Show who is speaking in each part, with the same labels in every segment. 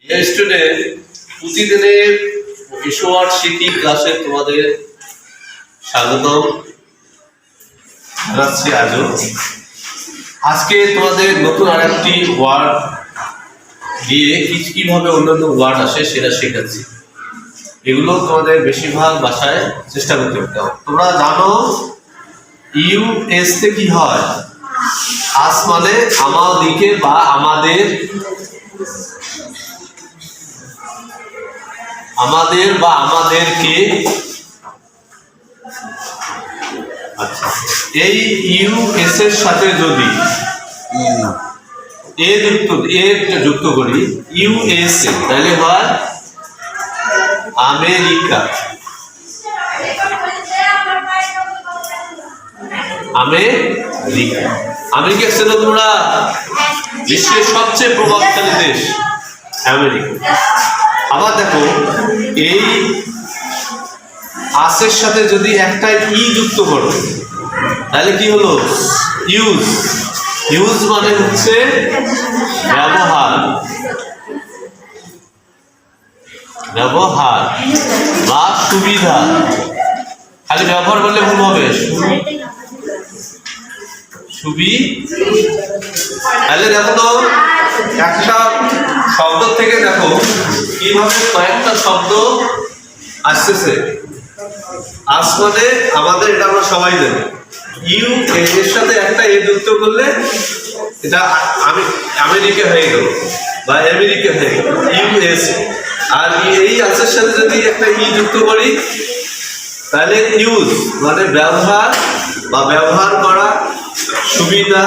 Speaker 1: Student, প্রতিদিনের বিষয় স্মৃতি ক্লাসে তোমাদের স্বাগতম জানাচ্ছি। আজকে তোমাদের নতুন আরেকটি ওয়ার্ড দিয়ে কিভাবে অন্যান্য ওয়ার্ড আসে সেটা শেখাচ্ছি। এগুলো তোমাদের বেশিরভাগ ভাষায় চেষ্টা করতে হবে। তোমরা জানো ইউএস তে কি হয়? আস মানে আমাদিকে বা আমাদের, আমাদের বা আমাদেরকে। আচ্ছা, এই ইউএস এর সাথে যদি এ যুক্ত করি ইউএসএ, তাহলে হয় আমেরিকা। আমেরিকা আমেরিকা ছিল তোমরা বিশ্বের সবচেয়ে প্রভাবশালী দেশ আমেরিকা। আবার দেখো এই আসের সাথে যদি একটা ই যুক্ত করো তাহলে কি হলো? ইউজ। ইউজ মানে হচ্ছে ব্যবহার, ব্যবহার বা সুবিধা। খালি ব্যবহার করলে ভুল হবে, তাহলে দেখো তো একটা শব্দ থেকে দেখো কিভাবে কয়েকটা শব্দ আসতেছে। আজ মানে আমাদের, এটা আমরা সবাই জানি। ইউ এর সাথে একটা এ যুক্ত করলে এটা আমেরিকা হয়ে গেল বা আমেরিকা হয়ে গেল ইউএস। আর এই আসের সাথে যদি একটা ই যুক্ত করি তাহলে ইউজ মানে ব্যবহার বা ব্যবহার করা, সুবিধা,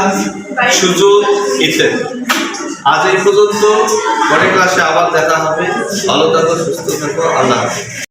Speaker 1: সুযোগ ইত্যাদি। আজ এই পর্যন্ত, পরের ক্লাসে আবার দেখা হবে। ভালো থাকো, সুস্থ থাকো, আল্লাহ হাফেজ।